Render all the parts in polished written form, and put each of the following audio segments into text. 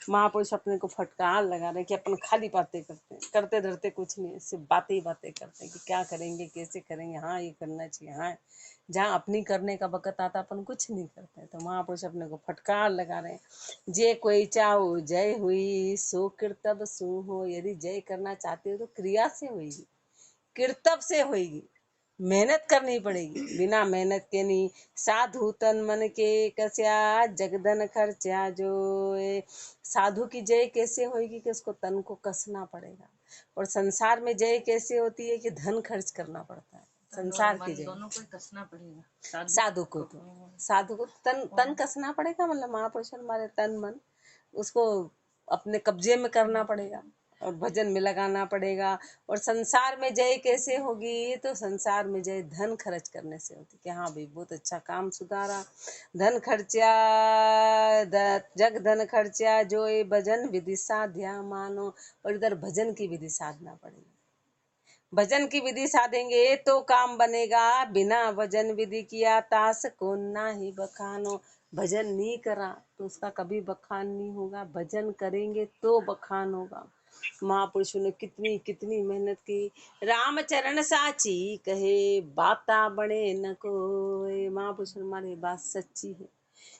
महापुरुष अपने को फटकार लगा रहे हैं कि अपन खाली बातें करते हैं, करते धरते कुछ नहीं, सिर्फ बातें ही बातें करते हैं कि क्या करेंगे, कैसे करेंगे, हाँ ये करना चाहिए, हाँ। जहाँ अपनी करने का वक़्त आता अपन कुछ नहीं करते। तो महापुरुष अपने को फटकार लगा रहे हैं, जे कोई चाहो जय हुई सो कृतब सु हो। यदि जय करना चाहते हो तो क्रिया से होगी, कृतब से होगी, मेहनत करनी पड़ेगी, बिना मेहनत के नहीं। साधु तन मन के कस्या जगदन खर्चा जो। साधु की जय कैसे होगी कि उसको तन को कसना पड़ेगा। और संसार में जय कैसे होती है कि धन खर्च करना पड़ता है। संसार की जय दोनों को कसना पड़ेगा। साधु को तन कसना पड़ेगा, मतलब महापुरुष हमारे तन मन उसको अपने कब्जे में करना पड़ेगा और भजन में लगाना पड़ेगा। और संसार में जय कैसे होगी, तो संसार में जय धन खर्च करने से होती कि हाँ भाई बहुत अच्छा काम सुधारा, धन खर्चा जग धन खर्चा जो ये भजन विधि साध्या मानो। और इधर भजन की विधि साधना पड़ेगी, भजन की विधि साधेंगे तो काम बनेगा। बिना भजन विधि किया तास को ना ही बखानो। भजन नहीं करा तो उसका कभी बखान नहीं होगा, भजन करेंगे तो बखान होगा। महापुरुषों ने कितनी कितनी मेहनत की। रामचरण साची कहे बाता बने न कोई। महापुरुष हमारी बात सच्ची है,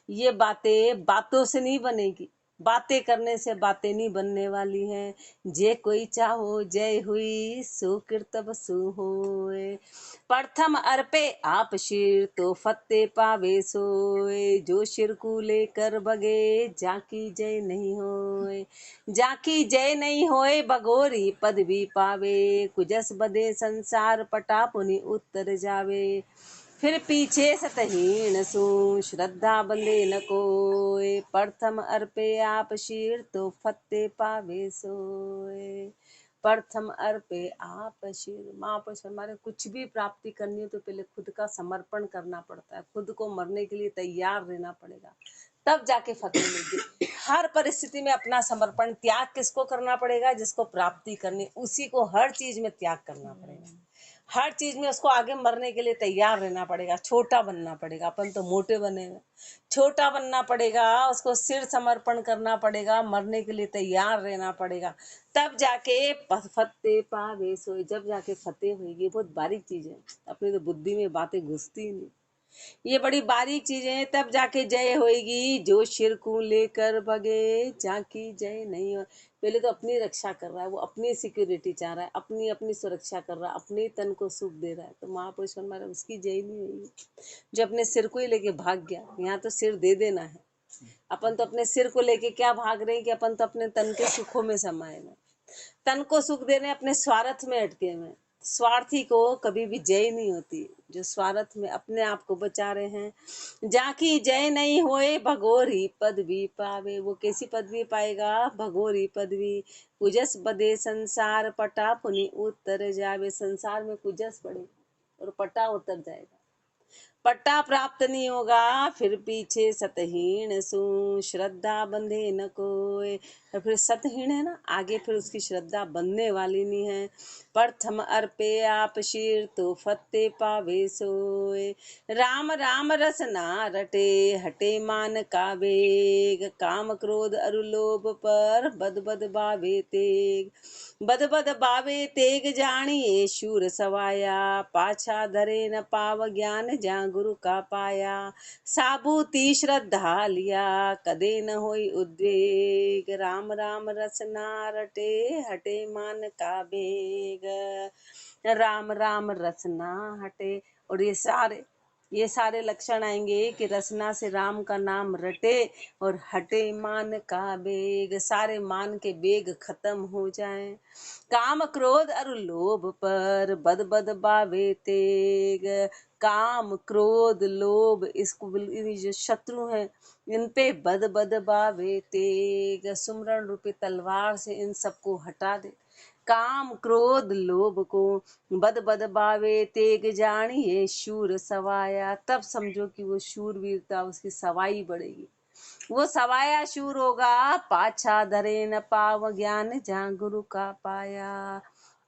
ये बातें बातों से नहीं बनेगी, बातें करने से बातें नहीं बनने वाली हैं। जे कोई चाहो जय हुई सो कृतब सु होए। प्रथम अर्पे आप शिर तो फत्ते पावे सोए। जो शिर को लेकर बगे जाकी जय नहीं होए। जाकी जय नहीं होए बगोरी पदवी पावे। कुजस बदे संसार पटा पुनि उत्तर जावे। फिर पीछे सतहीन सु श्रद्धा बंदे न कोय। प्रथम अर्पे आप शीर तो फत्ते पावे सोए। प्रथम अर्पे आप शीर। महापुरुष हमारे कुछ भी प्राप्ति करनी हो तो पहले खुद का समर्पण करना पड़ता है, खुद को मरने के लिए तैयार रहना पड़ेगा, तब जाके फतेह मिलती। हर परिस्थिति में अपना समर्पण त्याग किसको करना पड़ेगा, जिसको प्राप्ति करनी, उसी को हर चीज में त्याग करना पड़ेगा, हर चीज में उसको आगे मरने के लिए तैयार रहना पड़ेगा। छोटा बनना पड़ेगा, अपन तो मोटे बनेगा, छोटा बनना पड़ेगा, उसको सिर समर्पण करना पड़ेगा, मरने के लिए तैयार रहना पड़ेगा, तब जाके फतेह पावे सोई। जब जाके फतेह होगी। बहुत बारीक चीज है, अपनी तो बुद्धि में बातें घुसती ही नहीं, ये बड़ी बारीक चीजें हैं। तब जाके जय होएगी। जो शिर को लेकर भगे जाकी जय नहीं हो। पहले तो अपनी रक्षा कर रहा है, वो अपनी सिक्योरिटी चाह रहा है, अपनी अपनी सुरक्षा कर रहा है, अपने तन को सुख दे रहा है, तो महापुरुष हमारा उसकी जय नहीं होगी। जो अपने सिर को ही लेके भाग गया, यहाँ तो सिर दे देना है। अपन तो अपने सिर को लेके क्या भाग रहे हैं कि अपन तो अपने तन के सुखों में समाये हैं, तन को सुख देने अपने स्वार्थ में अटके हुए। स्वार्थी को कभी भी जय नहीं होती, जो स्वार्थ में अपने आप को बचा रहे हैं। जाकी जय नहीं होए भगोरी पदवी पावे। वो कैसी पदवी पाएगा, भगोरी पदवी। कुजस बदे संसार पटा पुनि उतर जावे। संसार में कुजस पड़े और पटा उतर जाएगा, पट्टा प्राप्त नहीं होगा। फिर पीछे सतहीन सु श्रद्धा बंधे न कोय। और फिर सतहीन है ना, आगे फिर उसकी श्रद्धा बंधने वाली नहीं है। प्रथम अर्पे आप शीर तो फत्ते पावे सोए। राम राम रसना रटे हटे मान का वेग। काम क्रोध अरु लोभ पर बद बद बावे तेग। बद बद बावे तेग जानिए शूर सवाया। पाछा धरे न पाव ज्ञान जा गुरु का पाया। साबूती श्रद्धा लिया कदे न होई उद्वेग। राम राम रसना रटे हटे मान का बेग। राम राम रसना हटे। और ये सारे लक्षण आएंगे कि रसना से राम का नाम रटे और हटे मान का बेग। सारे मान के बेग खत्म हो जाएं। काम क्रोध और लोभ पर बद बद बावे तेग। काम क्रोध लोभ इसको जो शत्रु हैं, इन पे बद बद बावे तेग। सुमरण रूपी तलवार से इन सबको हटा दे। काम क्रोध लोभ को बद बद बावे तेग जानिए शूर सवाया। तब समझो कि वो शूरवीरता उसकी सवाई बढ़ेगी। वो सवाया शूर होगा, पाछा धरे न पाव ज्ञान, जहाँ गुरु का पाया।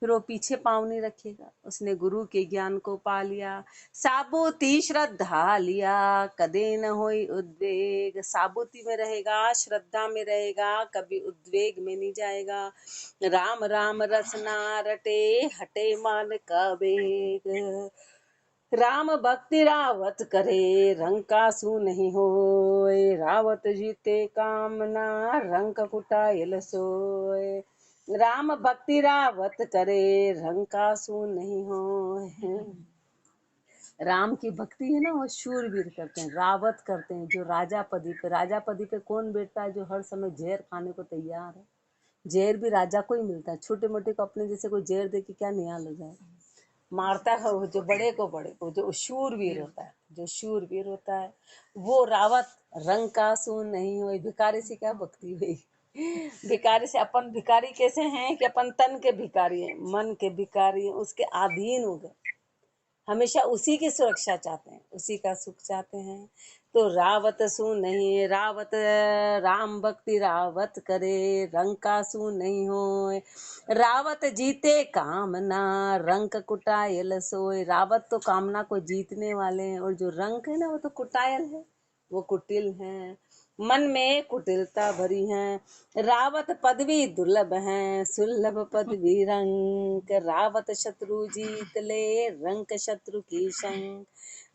फिर वो पीछे पाँव नहीं रखेगा, उसने गुरु के ज्ञान को पा लिया। साबूती श्रद्धा लिया, कदे न होई उद्वेग। साबूती में रहेगा, श्रद्धा में रहेगा, कभी उद्वेग में नहीं जाएगा। राम राम रसना रटे, हटे मान का वेग। राम भक्ति रावत करे, रंग का सू नहीं होए। रावत जीते कामना, रंग कुटायल सोए। राम भक्ति रावत करे, रंग का सू नहीं होए। राम की भक्ति है ना, वो शूरवीर करते हैं, रावत करते हैं। जो राजा पदी पे, राजा पदी पे कौन बैठता है? जो हर समय जहर खाने को तैयार है। जहर भी राजा को ही मिलता है, छोटे मोटे को अपने जैसे कोई जहर दे के क्या निहाल हो जाए। मारता है वो, जो बड़े को जो शूरवीर होता है, जो शूरवीर होता है वो रावत। रंग का सून नहीं हुई। भिखारी से क्या भक्ति हुई? भिखारी से अपन भिखारी कैसे हैं कि अपन तन के भिखारी हैं, मन के भिखारी हैं, उसके अधीन हो गए। हमेशा उसी की सुरक्षा चाहते हैं, उसी का सुख चाहते हैं। तो रावत सू नहीं, रावत राम भक्ति रावत करे, रंग का सू नहीं होए। रावत जीते कामना, रंग कुटायल सोए। रावत तो कामना को जीतने वाले हैं, और जो रंग है ना वो तो कुटायल है, वो कुटिल है, मन में कुटिलता भरी है। रावत पदवी दुर्लभ है, सुलभ पदवी रंक। रावत शत्रु जीत ले, रंक शत्रु की शंक।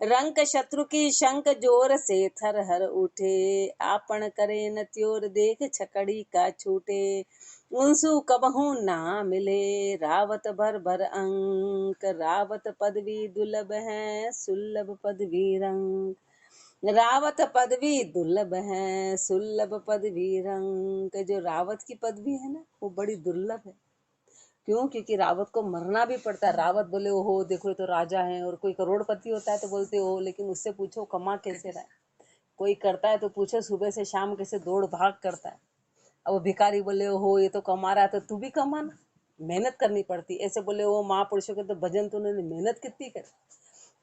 रंक शत्रु की शंक, जोर से थर हर उठे। आपन करे न त्योर, देख छकड़ी का छूटे। उनसु कबहू ना मिले, रावत भर भर अंक। रावत पदवी दुर्लभ है, सुलभ पदवी रंक। रावत पदवी दुर्लभ है, सुलभ पदवी रंक। जो रावत की पदवी है ना वो बड़ी दुर्लभ है। क्यों? क्योंकि रावत को मरना भी पड़ता है। रावत बोले हो देखो तो राजा है, और कोई करोड़पति होता है तो बोलते हो, लेकिन उससे पूछो कमा कैसे रहा है। कोई करता है तो पूछो सुबह से शाम कैसे दौड़ भाग करता है। अब वो भिखारी बोले हो ये तो कमा रहा है, तो तू भी कमाना, मेहनत करनी पड़ती। ऐसे बोले हो महापुरुषों के तो भजन तो उन्होंने मेहनत कितनी करी।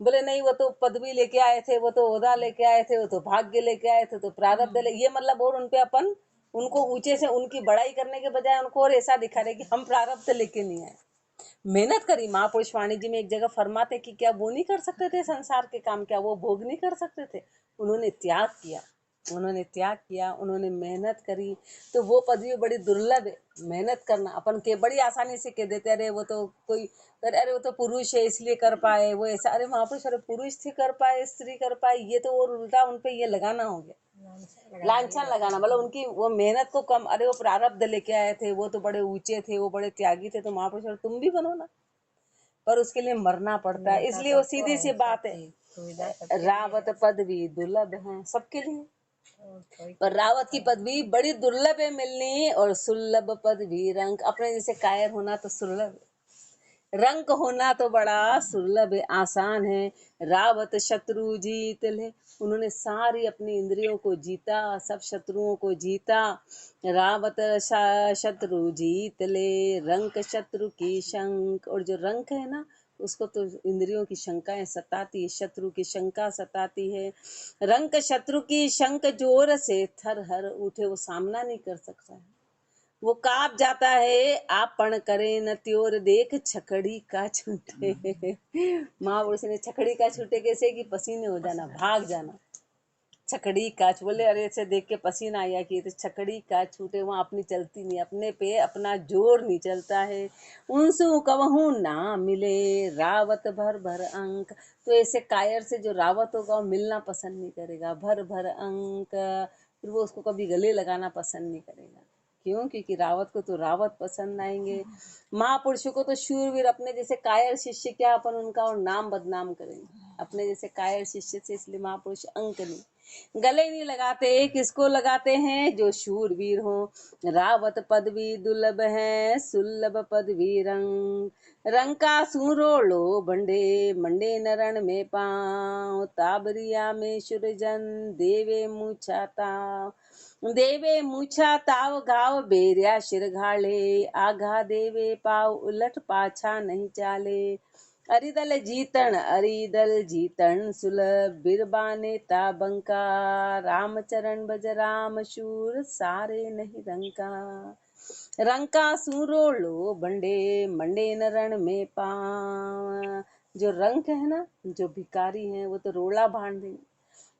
बोले नहीं, वो तो पदवी लेके आए थे, वो तो ओहदा लेके आए थे, वो तो भाग्य लेके आए थे, तो प्रारब्ध ले ये मतलब। और उनपे अपन उनको ऊंचे से उनकी बड़ाई करने के बजाय उनको और ऐसा दिखा रहे कि हम प्रारब्ध लेके नहीं आए, मेहनत करी। महापुरुष वाणी जी में एक जगह फरमाते कि क्या वो नहीं कर सकते थे संसार के काम, क्या वो भोग नहीं कर सकते थे? उन्होंने त्याग किया, उन्होंने त्याग किया, उन्होंने मेहनत करी। तो वो पदवी बड़ी दुर्लभ है। मेहनत करना अपन के बड़ी आसानी से कह देते, अरे वो तो कोई, अरे वो तो पुरुष है इसलिए कर पाए, वो ऐसा। अरे महापुरुष, अरे पुरुष थी कर पाए, स्त्री कर पाए, ये तो और उल्टा उनपे ये लगाना हो गया, लांछन लगाना। मतलब उनकी वो मेहनत को कम, अरे वो प्रारब्ध लेके आए थे, वो तो बड़े ऊंचे थे, वो बड़े त्यागी थे, तो महापुरुष तुम भी बनो ना। पर उसके लिए मरना पड़ता है, इसलिए वो सीधी सी बात है। रावत पदवी दुर्लभ है सबके लिए, पर रावत की पदवी बड़ी दुर्लभ है मिलनी, और सुलभ पदवी रंग। अपने जैसे कायर होना तो सुलभ, रंक होना तो बड़ा सुलभ है, आसान है। रावत शत्रु जीत ले, उन्होंने सारी अपनी इंद्रियों को जीता, सब शत्रुओं को जीता। रावत शत्रु जीत ले, रंक शत्रु की शंक। और जो रंक है ना उसको तो इंद्रियों की शंकाएं सताती है, शत्रु की शंका सताती है। रंक शत्रु की शंक, जोर से थर हर उठे, वो सामना नहीं कर सकता है, वो कांप जाता है। आपन करे न त्योर, देख छकड़ी का छूटे। महापुरुष ने छकड़ी का छूटे कैसे? कि पसीने हो जाना, भाग जाना। छकड़ी काच बोले, अरे ऐसे देख के पसीना आया कि तो छकड़ी का छूटे, वहाँ अपनी चलती नहीं, अपने पे अपना जोर नहीं चलता है। उनसु कबहू ना मिले, रावत भर भर अंक। तो ऐसे कायर से जो रावत होगा वो मिलना पसंद नहीं करेगा, भर भर अंक। फिर वो उसको कभी गले लगाना पसंद नहीं करेगा। क्यों? क्योंकि रावत को तो रावत पसंद आएंगे, महापुरुषों को तो शूरवीर। अपने जैसे कायर शिष्य क्या अपन उनका और नाम बदनाम करेंगे, अपने जैसे कायर शिष्य से। इसलिए महापुरुष अंक नहीं, गले नहीं लगाते। किसको लगाते हैं? जो शूरवीर हो। रावत पदवी दुर्लभ है, सुलभ पदवी रंग। रंग का सूरोड़ो बंडे, मंडे नरण में पाँव। ताबरिया में सुरजन, देवे मुछाता। देवे मूछा ताव घाव, बेरिया शिर घाले। आघा देवे पाव, उलट पाछा नहीं चाले। अरिदल जीतन सुलभ बिरबाने ताबंका, रामचरण भज राम शूर सारे नहीं रंका। रंका सूरो लो बंडे मंडे न रण में पाव। जो रंक है ना, जो भिकारी हैं वो तो रोड़ा बांध देंगे,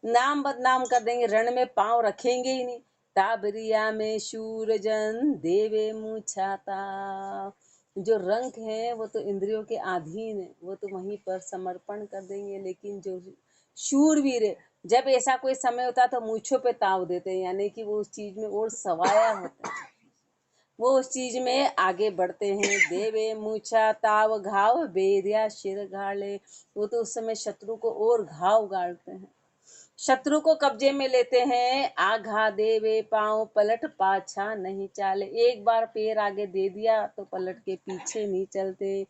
नाम बदनाम कर देंगे, रण में पांव रखेंगे ही नहीं। ताबरिया में शूरजन देवे मुछाता। जो रंक है वो तो इंद्रियों के अधीन है, वो तो वहीं पर समर्पण कर देंगे। लेकिन जो शूरवीर है, जब ऐसा कोई समय होता है तो मूछों पे ताव देते हैं, यानी कि वो उस चीज में और सवाया होता है, वो उस चीज में आगे बढ़ते हैं। देवे मूछा ताव घाव बेरिया शिर घाले। वो तो उस समय शत्रु को और घाव गाड़ते हैं, शत्रु को कब्जे में लेते हैं। आघा देवे पांव पलट पाछा नहीं चाले। एक बार पैर आगे दे दिया तो पलट के पीछे नहीं चलते।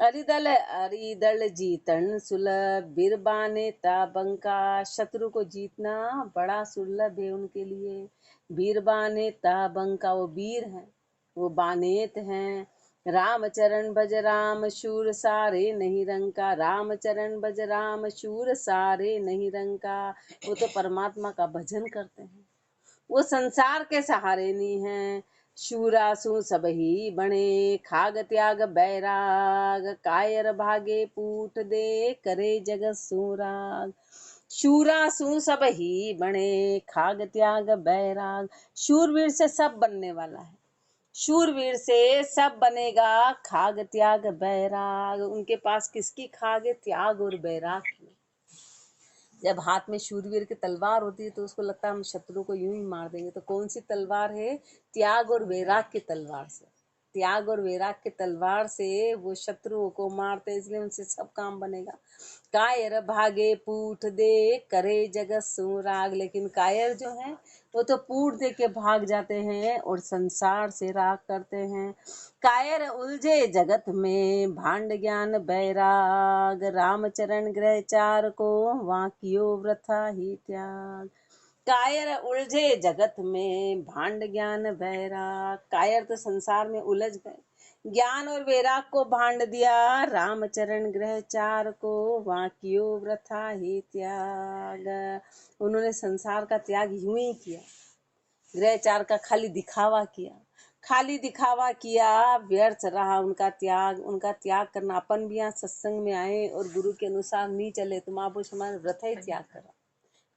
अरिदल जीतन सुलभ बिरबाने ताबंका। शत्रु को जीतना बड़ा सुलभ है उनके लिए। बीरबाने ताबंका, वो वीर हैं, वो बानेत हैं। रामचरण भज राम शूर सारे नहीं रंका। रामचरण भज राम शूर सारे नहीं रंका। वो तो परमात्मा का भजन करते हैं, वो संसार के सहारे नहीं हैं। शूरासु सब ही बने खाग त्याग बैराग। कायर भागे पूठ दे करे जगत सुराग। शूरासु सब ही बने खाग त्याग बैराग। शूरवीर से सब बनने वाला है, शूरवीर से सब बनेगा। खाग त्याग बैराग, उनके पास किसकी खाग है? त्याग और बैराग की। जब हाथ में शूरवीर की तलवार होती है तो उसको लगता है हम शत्रु को यूं ही मार देंगे। तो कौन सी तलवार है? त्याग और वैराग की तलवार से। त्याग और वैराग की तलवार से वो शत्रुओं को मारते, इसलिए उनसे सब काम बनेगा। कायर भागे पूठ दे करे जगत सुराग। लेकिन कायर जो है वो तो पूठ दे के भाग जाते हैं और संसार से राग करते हैं। कायर उलझे जगत में भांड ज्ञान बैराग। रामचरण ग्रह चार को वाकियो वृथा ही त्याग। कायर उलझे जगत में भांड ज्ञान बैराग। कायर तो संसार में उलझ गए, ज्ञान और वैराग को भांड दिया। रामचरण ग्रह चार को वाकियो वृथा ही त्याग। उन्होंने संसार का त्याग यूं ही किया, ग्रह चार का खाली दिखावा किया, खाली दिखावा किया, व्यर्थ रहा उनका त्याग। उनका त्याग करना, अपन भी यहाँ सत्संग में आए और गुरु के अनुसार नहीं चले तो महापुरुष हमारे व्रत ही त्याग करा।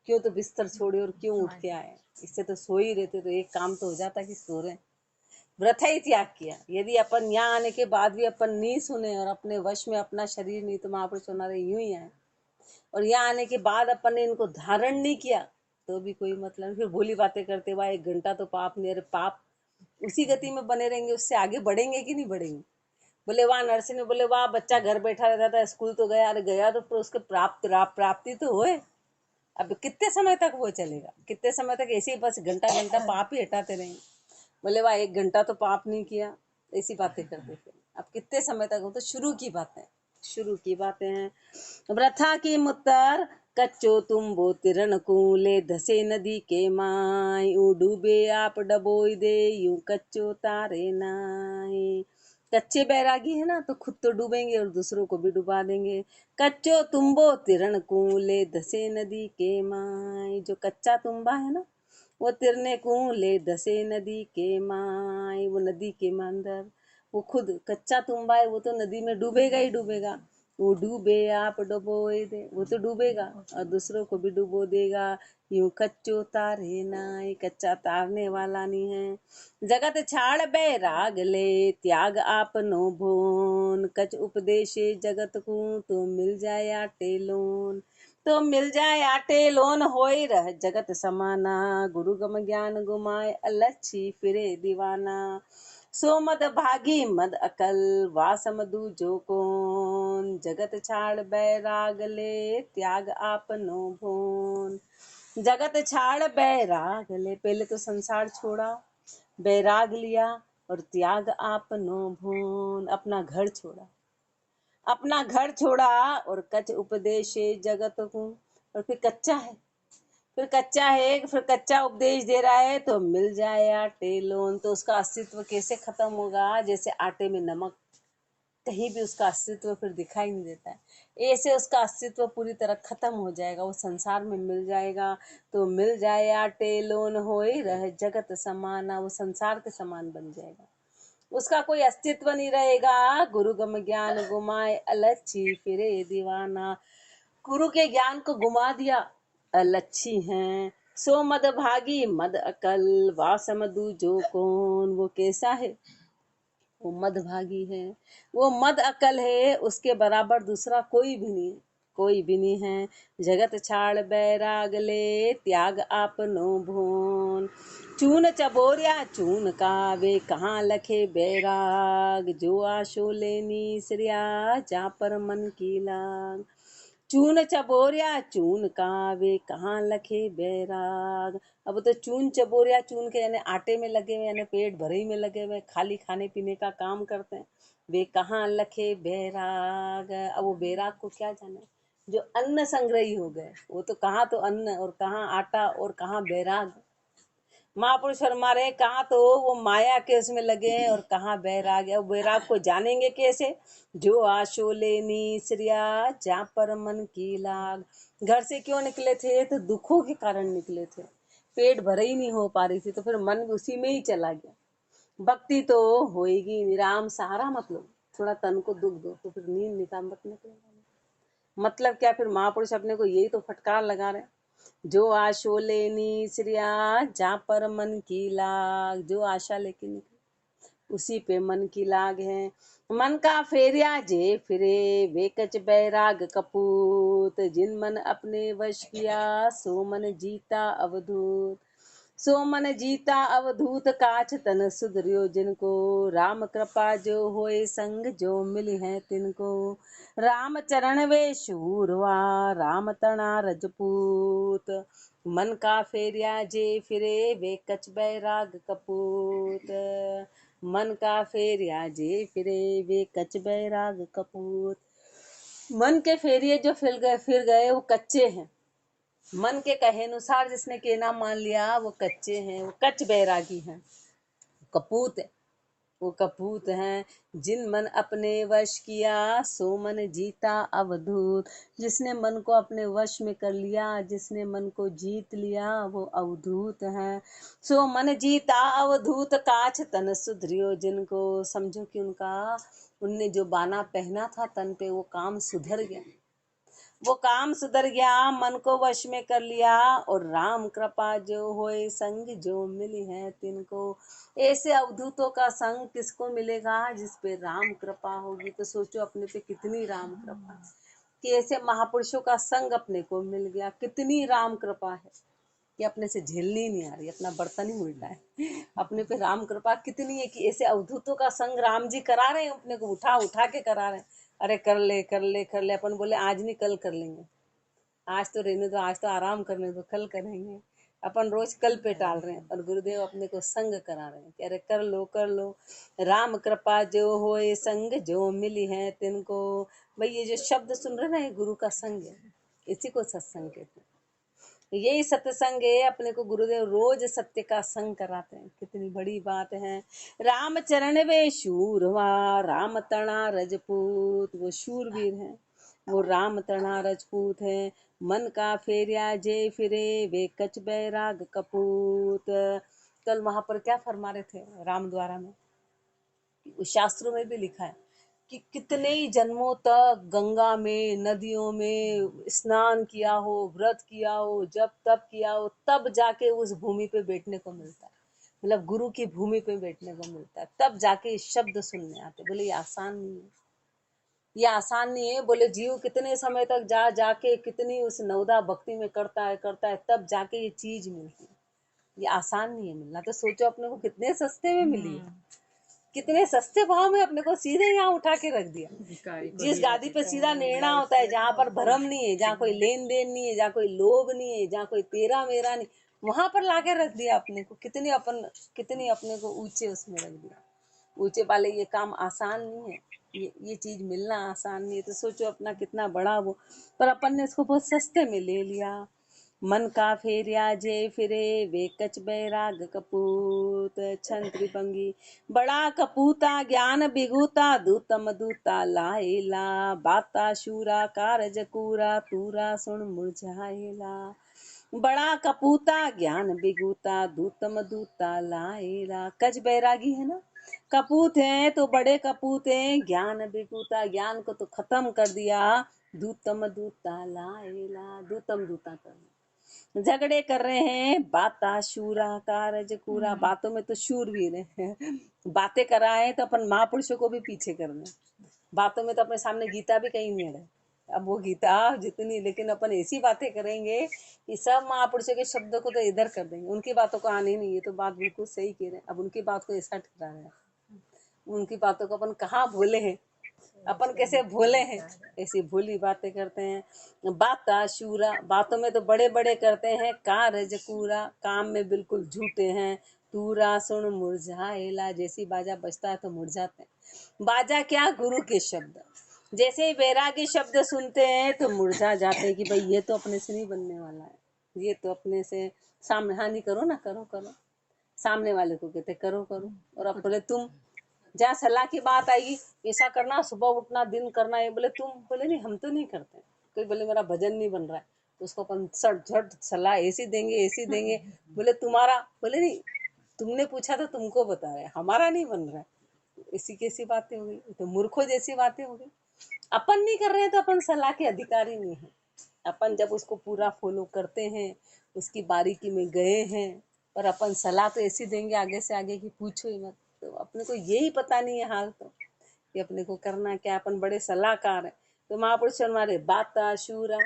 क्यों तो बिस्तर छोड़े और क्यों उठ के आए? इससे तो सो ही रहते तो एक काम तो हो जाता कि सो रहे। व्रत ही त्याग किया। यदि अपन यहाँ आने के बाद भी अपन नहीं सुने और अपने वश में अपना शरीर नहीं, तो महापुरुष हमारे यूं ही आए। और यहाँ आने के बाद अपन ने इनको धारण नहीं किया तो भी कोई मतलब नहीं। फिर भोली बातें करते हुआ 1 घंटा तो पाप नहीं, अरे पाप उसी गति में बने रहेंगे, उससे आगे बढ़ेंगे कि नहीं बढ़ेंगे? बोले वाह नर्सिंग में, बोले वाह बच्चा घर बैठा रहता था, स्कूल तो गया, अरे गया तो फिर उसके प्राप्ति तो होए। अब कितने समय तक वो चलेगा? कितने समय तक ऐसे ही बस घंटा घंटा पाप ही हटाते रहेंगे? बोले वाह 1 घंटा तो पाप नहीं किया, ऐसी बातें करते थे। अब कितने समय तक? हो तो शुरू की बातें, शुरू की बातें हैं। वृथा की मुत्तर कच्चो तुम बो तिरन कूले धसे नदी के माई। ऊ डूबे आप डबोई दे यूं कच्चो तारे नाई। कच्चे बैरागी है ना, तो खुद तो डूबेंगे और दूसरों को भी डुबा देंगे। कच्चो तुम्बो तिरण कूले धसे नदी के माई। जो कच्चा तुम्बा है ना, वो तिरने कूले धसे नदी के माई। वो नदी के अंदर, वो खुद कच्चा तुम्बा है, वो तो नदी में डूबेगा ही डूबेगा। वो डूबे आप डुबोए दे, वो तो डूबेगा और दूसरों को भी डुबो देगा। यूं कच्चो तारे नाई, कच्चा तारने वाला नहीं है। जगत छाड़ बैराग ले त्याग आपनो भोन। कच उपदेशे जगत को तो मिल जाए आटे लोन। तो मिल जाए आटे लोन होई रह जगत समाना। गुरु गम ज्ञान गुमाए अलच्छी फिरे दीवाना। सो मद भागी मद अकल वासम दूजो कौन। जगत छाड़ बैराग ले त्याग आपनो भोन। जगत छाड़ बैराग ले, पहले तो संसार छोड़ा, बैराग लिया और त्याग आपनो भोन, अपना घर छोड़ा, अपना घर छोड़ा। और कच उपदेशे जगत को, और फिर कच्चा है, फिर कच्चा है, फिर कच्चा उपदेश दे रहा है। तो मिल जाए आटे लोन, तो उसका अस्तित्व कैसे खत्म होगा? जैसे आटे में नमक, कहीं भी उसका अस्तित्व फिर दिखाई नहीं देता है। ऐसे उसका अस्तित्व पूरी तरह खत्म हो जाएगा, वो संसार में मिल जाएगा तो मिल जाए आटे लोन होए रह जगत समाना, वो संसार के समान बन जाएगा, उसका कोई अस्तित्व नहीं रहेगा। गुरु गम ज्ञान गुमाए अलच्छी फिरे दीवाना, गुरु के ज्ञान को गुमा दिया, अलच्छी हैं सो मद भागी मद अकल वासम दूजो कौन, वो कैसा है, वो मदभागी है, वो मद अकल है, उसके बराबर दूसरा कोई भी नहीं, कोई भी नहीं है। जगत छाड़ बैराग ले त्याग आपनो भोन, चून चबोरिया चून का वे कहाँ लखे बैराग, जो आशो लेनी श्रिया जा पर मन की लाग, चून चबोरिया चून का वे कहाँ लखे बैराग। अब तो चून चबोरिया चून के यानी आटे में लगे हुए, यानी पेट भरे ही में लगे हुए, खाली खाने पीने का काम करते हैं, वे कहाँ लखे बैराग। अब वो बैराग को क्या जाने, जो अन्न संग्रही हो गए, वो तो कहाँ तो अन्न और कहाँ आटा और कहाँ बैराग। महापुरुष फरमा रहे कहाँ तो वो माया के उसमें लगे हैं और कहाँ बैराग है। और बैराग को जानेंगे कैसे, जो आशो लेनी श्रिया जा पर मन की लाग। घर से क्यों निकले थे, तो दुखों के कारण निकले थे, पेट भरे ही नहीं हो पा रही थी, तो फिर मन उसी में ही चला गया। भक्ति तो होएगी निराम सहारा, मतलब थोड़ा तन को दुख दो तो फिर नींद निकाम मत निकलेगा। मतलब क्या, फिर महापुरुष अपने को यही तो फटकार लगा रहे, जो आशो लेनी श्रिया जा पर मन की लाग, जो आशा लेके निकले उसी पे मन की लाग है। मन का फेरिया जे फिरे वे कच बैराग कपूत, जिन मन अपने वश किया सो मन जीता अवधूत, सो मन जीता अवधूत काछ तन सुधरियो जिनको, राम कृपा जो होए संग जो मिली है तिनको, राम चरण वे शूरवा राम तना रजपूत, मन का फेरिया जे फिरे वे कच बैराग कपूत, मन का फेरिया जे फिरे वे कच बैराग कपूत। मन के फेरिए जो फिर गए वो कच्चे हैं, मन के कहे अनुसार जिसने कहना मान लिया वो कच्चे हैं, वो कच्च बैरागी हैं, कपूत है, वो कपूत हैं। जिन मन अपने वश किया सो मन जीता अवधूत, जिसने मन को अपने वश में कर लिया, जिसने मन को जीत लिया वो अवधूत है। सो मन जीता अवधूत काछ तन सुधरियो जिनको, समझो कि उनका उनने जो बाना पहना था तन पे वो काम सुधर गया, वो काम सुधर गया, मन को वश में कर लिया, और राम कृपा जो होए संग जो मिली है तिनको। ऐसे अवधूतों का संग किसको मिलेगा, जिस पे राम कृपा होगी। तो सोचो अपने पे कितनी राम कृपा कि ऐसे महापुरुषों का संग अपने को मिल गया, कितनी राम कृपा है कि अपने से झेलनी नहीं आ रही, अपना बर्तन ही उल्टा है। अपने पे राम कृपा कितनी है कि ऐसे अवधूतों का संग राम जी करा रहे हैं, अपने को उठा उठा के करा रहे हैं। अरे कर ले कर ले कर ले, अपन बोले आज नहीं कल कर लेंगे, आज तो रहने दो, आज तो आराम करने दो, कल करेंगे। अपन रोज कल पे टाल रहे हैं, पर गुरुदेव अपने को संग करा रहे हैं कि अरे कर लो, राम कृपा जो होए संग जो मिली है तिनको। भाई ये जो शब्द सुन रहे ना, ये गुरु का संग है, इसी को सत्संग कहते हैं। यही सत्संग है, अपने को गुरुदेव रोज सत्य का संग कराते हैं, कितनी बड़ी बात है। राम चरण वे शूरवा राम तना रजपूत, वो शूरवीर हैं, वो राम तना रजपूत है। मन का फेरिया जे फिरे वे कच बैराग कपूत। कल वहां पर क्या फरमा रहे थे राम द्वारा में, शास्त्रों में भी लिखा है कि कितने ही जन्मों तक गंगा में नदियों में स्नान किया हो, व्रत किया हो, जब तब किया हो, तब जाके उस भूमि पे बैठने को मिलता है, मतलब गुरु की भूमि पे बैठने को मिलता है, तब जाके शब्द सुनने आते। बोले ये आसान नहीं है, ये आसान नहीं है। बोले जीव कितने समय तक जा जाके कितनी उस नवदा भक्ति में करता है तब जाके ये चीज मिलती है, ये आसान नहीं है मिलना। तो सोचो अपने को कितने सस्ते में मिली है, कितने सस्ते भाव में अपने को सीधे यहाँ उठा के रख दिया। जिस गादी पे सीधा निर्णय होता है, जहाँ पर भ्रम नहीं है, जहाँ कोई लेन देन नहीं है, जहाँ कोई लोभ नहीं है, जहाँ कोई तेरा मेरा नहीं, वहां पर लाके रख दिया अपने को। कितनी अपने को ऊंचे उसमें रख दिया, ऊंचे वाले। ये काम आसान नहीं है, ये चीज मिलना आसान नहीं है। तो सोचो अपना कितना बड़ा वो, पर अपन ने इसको बहुत सस्ते में ले लिया। मन का फेरिया जे फिरे वे कच बैराग कपूत। छन त्रिभंगी बड़ा कपूता ज्ञान बिगूता दूतम दूता लाएला। बाता शूरा कारज कूरा तूरा सुन मुरझाएला। बड़ा कपूता ज्ञान बिगूता दूतम दूता लाएला। कच बैरागी है ना, कपूत हैं तो बड़े कपूत हैं, ज्ञान बिगूता ज्ञान को तो खत्म कर दिया। दूतम दूता लाएला, दूतम दूता कर झगड़े कर रहे हैं। बाता शूरा कारज कूरा, बातों में तो शूरवीर है। बातें कराए तो अपन महापुरुषों को भी पीछे करना। बातों में तो अपने सामने गीता भी कहीं नहीं है। अब वो गीता जितनी, लेकिन अपन ऐसी बातें करेंगे कि सब महापुरुषों के शब्दों को तो इधर कर देंगे, उनकी बातों को आने नहीं। ये तो बात बिल्कुल सही कह रहे हैं। अब उनकी बात को ऐसा ठहरा रहे हैं, उनकी बातों को अपन कहाँ भूले हैं, अपन कैसे भूले हैं, ऐसी भूली बातें करते हैं। बाता शूरा, बातों में तो बड़े बड़े करते हैं। कारज कूरा, काम में बिल्कुल झूठे हैं। तूरा सुन मुरझाएला, जैसी बाजा बजता है तो मुरझाते हैं। बाजा क्या, गुरु के शब्द। जैसे ही वैरागी शब्द सुनते हैं तो मुरझा जाते हैं कि भाई ये तो अपने से नहीं बनने वाला है, ये तो अपने से सामने, हाँ नहीं करो ना, करो करो, सामने वाले को कहते करो करो, और अब बोले तुम, जहाँ सलाह की बात आएगी, ऐसा करना, सुबह उठना, दिन करना, ये बोले तुम, बोले नहीं हम तो नहीं करते। कोई बोले मेरा भजन नहीं बन रहा है, तो उसको अपन सट झट सलाह ऐसी देंगे ऐसी देंगे। बोले तुम्हारा, बोले नहीं तुमने पूछा तो तुमको बता रहे, हमारा नहीं बन रहा है। ऐसी कैसी बातें हो गई, तो मूर्खों जैसी बातें हो गई। अपन नहीं कर रहे हैं तो अपन सलाह के अधिकारी नहीं है। अपन जब उसको पूरा फॉलो करते हैं, उसकी बारीकी में गए हैं, और अपन सलाह तो ऐसी देंगे आगे से आगे की पूछो ही मत। तो अपने को यही पता नहीं है हाल, तो कि अपने को करना क्या। अपन बड़े सलाहकार हैं। तो महापुरुष हमारे बाता शूरा,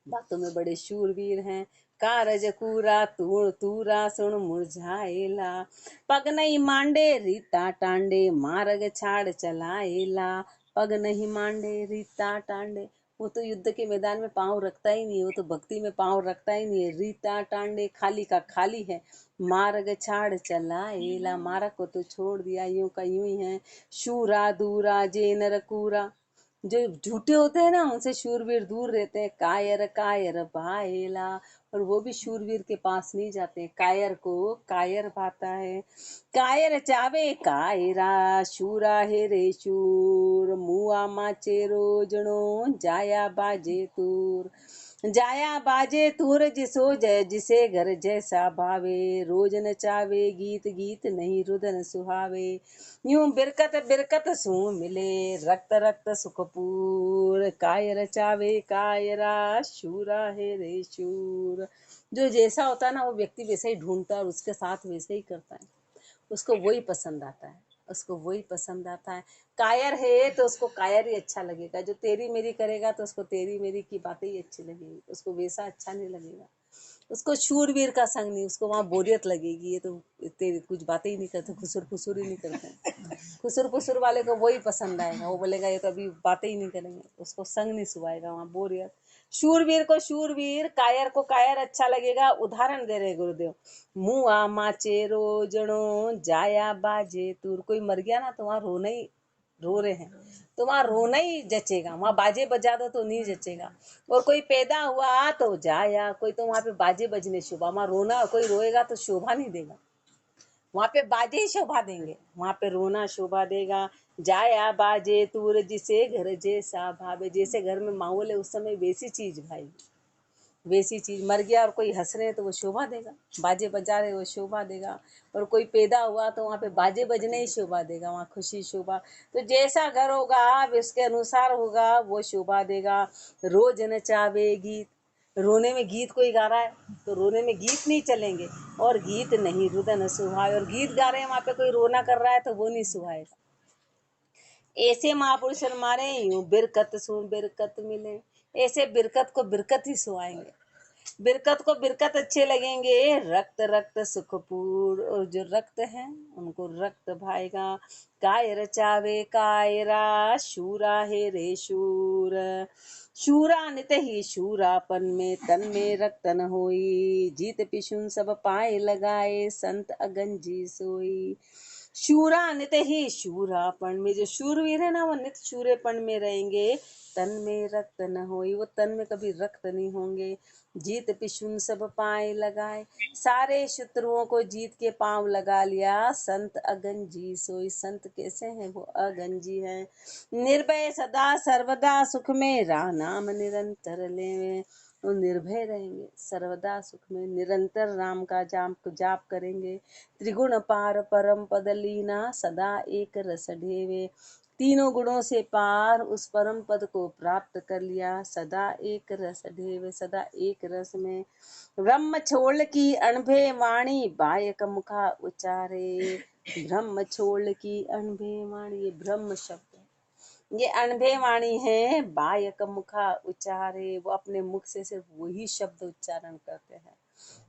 बातों में बड़े शूरवीर हैं। कारज कूरा तूण तूरा सुन मुरझाएला। पग नहीं मांडे रीता टांडे मार्ग छाड़ चलाएला। पग नहीं मांडे रीता टांडे, वो तो युद्ध के मैदान में पांव रखता ही नहीं है, वो तो भक्ति में पांव रखता ही नहीं है। रीता टांडे, खाली का खाली है। मार्ग छाड़ चलाएला, मार्ग को तो छोड़ दिया, यूं का यूं ही है। शूरा दूरा जे नर कूरा, जो झूठे होते हैं ना उनसे शूरवीर दूर रहते हैं। कायर कायर भाएला, और वो भी शूरवीर के पास नहीं जाते, कायर को कायर भाता है। कायर चावे कायरा शूरा है रे शूर। मुआ माचे रोजणो जाया बाजे तूर। जाया बाजे तूर जिसो जय, जिसे घर जैसा भावे। रोज नचावे गीत गीत नहीं रुदन सुहावे। यूं बिरकत बिरकत सू मिले रक्त रक्त सुखपूर। कायर चावे कायरा शूरा है रे शूर। जो जैसा होता है ना वो व्यक्ति वैसे ही ढूंढता है और उसके साथ वैसे ही करता है, उसको वही पसंद आता है, उसको वही पसंद आता है। कायर है तो उसको कायर ही अच्छा लगेगा, जो तेरी मेरी करेगा तो उसको तेरी मेरी की बातें ही अच्छी लगेगी, उसको वैसा अच्छा नहीं लगेगा। उसको शूरवीर का संग नहीं, उसको वहाँ बोरियत लगेगी। ये तो तेरी कुछ बातें ही नहीं करते, खुसुर फुसुर ही नहीं करते। खुसुर फुसुर वाले को वही पसंद आएगा, वो बोलेगा ये तो अभी बातें ही नहीं करेंगे, उसको संग नहीं सुहाएगा, वहाँ बोरियत। शूरवीर को शूरवीर, कायर को कायर अच्छा लगेगा। उदाहरण दे रहे गुरुदेव, मुआ माचे रोजणो जाया बाजे तूर। कोई मर गया ना तो वहाँ रोना ही, रो रहे हैं तो वहाँ रोना ही जचेगा, वहाँ बाजे बजा दो तो नहीं जचेगा। और कोई पैदा हुआ तो जाया, कोई तो वहाँ पे बाजे बजने शोभा, वहाँ रोना, कोई रोएगा तो शोभा नहीं देगा, वहाँ पे बाजे ही शोभा देंगे, वहाँ पे रोना शोभा देगा। जाया बाजे तूर जिसे घर जैसा भावे, जैसे घर में माहौल है उस समय वैसी चीज भाई, वैसी चीज। मर गया और कोई हंस रहे तो वो शोभा देगा, बाजे बजा रहे वो शोभा देगा। और कोई पैदा हुआ तो वहाँ पे बाजे बजने ही शोभा देगा, वहाँ खुशी शोभा। तो जैसा घर होगा उसके अनुसार होगा, वो शोभा देगा। रोज नचावे गीत, रोने में गीत कोई गा रहा है तो रोने में गीत नहीं चलेंगे, और गीत नहीं रुदन सुहाए, और गीत गा रहे हैं वहाँ पे कोई रोना कर रहा है तो वो नहीं सुहाएगा। ऐसे महापुरुष हमारे यूं बिरकत सु बिरकत मिले, ऐसे बिरकत को बिरकत ही सुहाएंगे, बिरकत को बिरकत अच्छे लगेंगे। रक्त रक्त सुखपूर, और जो रक्त है उनको रक्त भाएगा। कायर चावे कायरा शूरा है रे शूर। शूरा नित ही शूरापन में तन में रक्त न होई। जीत पिशुन सब पाए लगाए संत अगंजी सोई। शूरा नित ही शूरापन में, जो शूरवीर है ना वो नित शूरेपन में रहेंगे। तन में रक्त न होई, वो तन में कभी रक्त नहीं होंगे। जीत पिशुन सब पाए लगाए, सारे शत्रुओं को जीत के पांव लगा लिया। संत अगंजी सोई, संत कैसे हैं वो अगंजी हैं। निर्भय सदा सर्वदा सुख में, राम नाम निरंतर लेवे। वो निर्भय रहेंगे, सर्वदा सुख में, निरंतर राम का जाप करेंगे। त्रिगुण पार परम पद लीना, सदा एक रस ढेवे। तीनों गुणों से पार उस परम पद को प्राप्त कर लिया। सदा एक रस ढेवे, सदा एक रस में। ब्रह्म छोड़ की अणभे वाणी, बायक मुखा उचारे। ब्रह्म छोड़ की अणभे वाणी, ये ब्रह्म शब्द है, ये अनभे वाणी है। बायक मुखा उच्चारे, वो अपने मुख से सिर्फ वही शब्द उच्चारण करते हैं।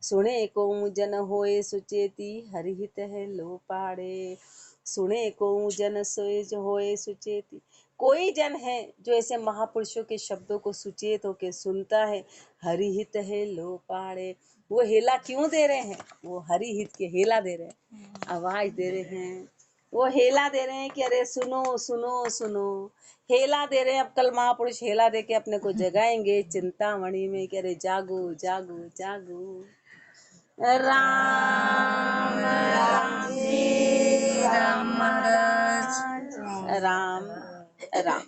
सुने को जन होए सुचेती, हरिहित है लो पाड़े। सुने को जन सोए जो होए सुचेती, कोई जन है जो ऐसे महापुरुषों के शब्दों को सुचेत होके सुनता है। हरिहित है लो पाड़े, वो हेला क्यों दे रहे हैं, वो हरिहित के हेला दे रहे हैं, आवाज दे रहे हैं, वो हेला दे रहे हैं कि अरे सुनो सुनो सुनो। हेला दे रहे हैं। अब कल महापुरुष हेला दे के अपने को जगाएंगे चिंतामणि में कि अरे जागो जागो जागो। राम राम जी राम महाराज, राम राम।